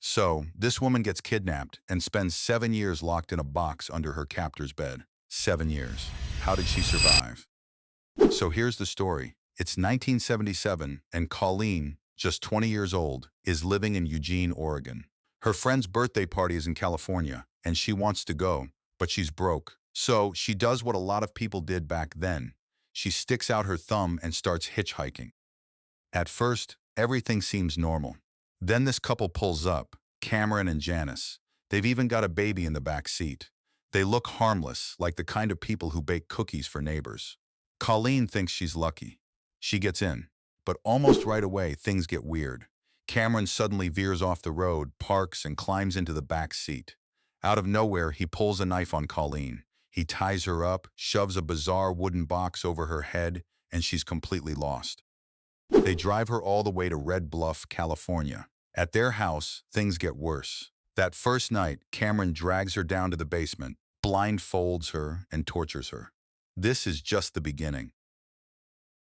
So, this woman gets kidnapped and spends 7 years locked in a box under her captor's bed. 7 years. How did she survive? So here's the story. It's 1977, and Colleen, just 20 years old, is living in Eugene, Oregon. Her friend's birthday party is in California, and she wants to go, but she's broke. So she does what a lot of people did back then. She sticks out her thumb and starts hitchhiking. At first, everything seems normal. Then this couple pulls up, Cameron and Janice. They've even got a baby in the back seat. They look harmless, like the kind of people who bake cookies for neighbors. Colleen thinks she's lucky. She gets in. But almost right away, things get weird. Cameron suddenly veers off the road, parks, and climbs into the back seat. Out of nowhere, he pulls a knife on Colleen. He ties her up, shoves a bizarre wooden box over her head, and she's completely lost. They drive her all the way to Red Bluff, California. At their house, things get worse. That first night, Cameron drags her down to the basement, blindfolds her, and tortures her. This is just the beginning.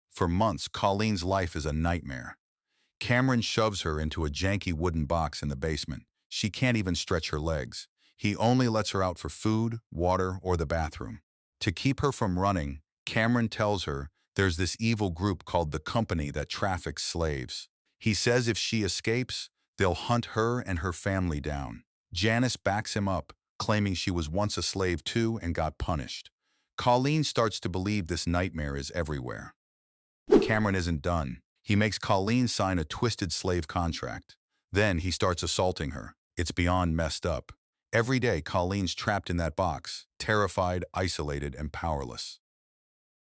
For months, Colleen's life is a nightmare. Cameron shoves her into a janky wooden box in the basement. She can't even stretch her legs. He only lets her out for food, water, or the bathroom. To keep her from running, Cameron tells her there's this evil group called the Company that traffics slaves. He says if she escapes, they'll hunt her and her family down. Janice backs him up, claiming she was once a slave too and got punished. Colleen starts to believe this nightmare is everywhere. Cameron isn't done. He makes Colleen sign a twisted slave contract. Then he starts assaulting her. It's beyond messed up. Every day, Colleen's trapped in that box, terrified, isolated, and powerless.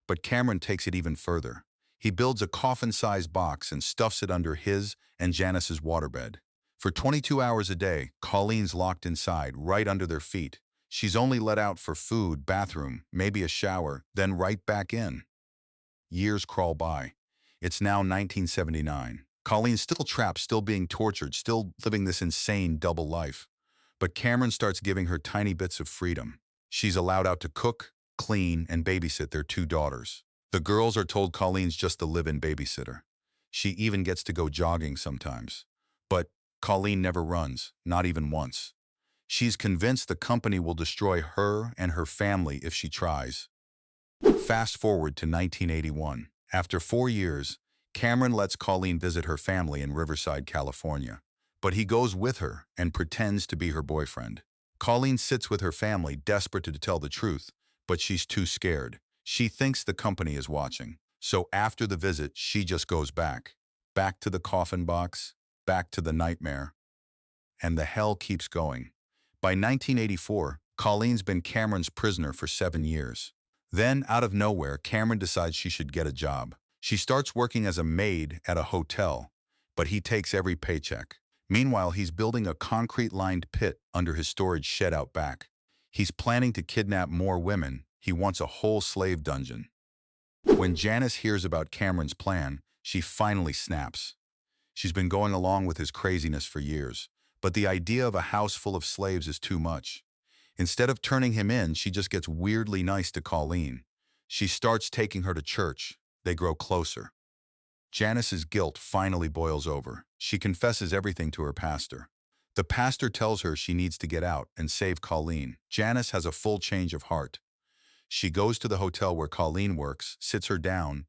But Cameron takes it even further. He builds a coffin-sized box and stuffs it under his and Janice's waterbed. For 22 hours a day, Colleen's locked inside, right under their feet. She's only let out for food, bathroom, maybe a shower, then right back in. Years crawl by. It's now 1979. Colleen's still trapped, still being tortured, still living this insane double life. But Cameron starts giving her tiny bits of freedom. She's allowed out to cook, clean, and babysit their two daughters. The girls are told Colleen's just a live-in babysitter. She even gets to go jogging sometimes. But Colleen never runs, not even once. She's convinced the Company will destroy her and her family if she tries. Fast forward to 1981. After 4 years, Cameron lets Colleen visit her family in Riverside, California. But he goes with her and pretends to be her boyfriend. Colleen sits with her family, desperate to tell the truth, but she's too scared. She thinks the Company is watching. So after the visit, she just goes back. Back to the coffin box, back to the nightmare. And the hell keeps going. By 1984, Colleen's been Cameron's prisoner for 7 years. Then, out of nowhere, Cameron decides she should get a job. She starts working as a maid at a hotel, but he takes every paycheck. Meanwhile, he's building a concrete-lined pit under his storage shed out back. He's planning to kidnap more women. He wants a whole slave dungeon. When Janice hears about Cameron's plan, she finally snaps. She's been going along with his craziness for years, but the idea of a house full of slaves is too much. Instead of turning him in, she just gets weirdly nice to Colleen. She starts taking her to church. They grow closer. Janice's guilt finally boils over. She confesses everything to her pastor. The pastor tells her she needs to get out and save Colleen. Janice has a full change of heart. She goes to the hotel where Colleen works, sits her down,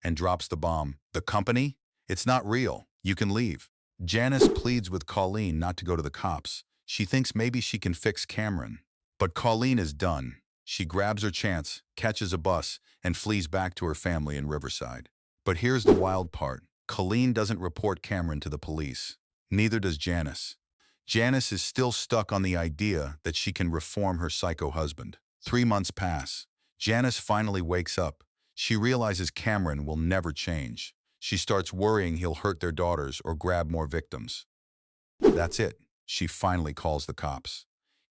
and drops the bomb. The Company? It's not real. You can leave. Janice pleads with Colleen not to go to the cops. She thinks maybe she can fix Cameron. But Colleen is done. She grabs her chance, catches a bus, and flees back to her family in Riverside. But here's the wild part. Colleen doesn't report Cameron to the police. Neither does Janice. Janice is still stuck on the idea that she can reform her psycho husband. 3 months pass. Janice finally wakes up. She realizes Cameron will never change. She starts worrying he'll hurt their daughters or grab more victims. That's it. She finally calls the cops.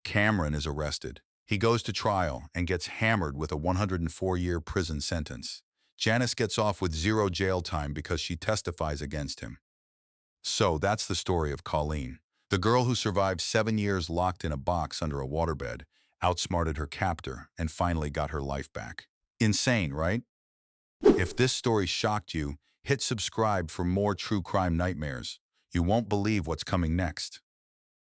Cameron is arrested. He goes to trial and gets hammered with a 104-year prison sentence. Janice gets off with 0 jail time because she testifies against him. So that's the story of Colleen, the girl who survived 7 years locked in a box under a waterbed, outsmarted her captor, and finally got her life back. Insane, right? If this story shocked you, hit subscribe for more true crime nightmares. You won't believe what's coming next.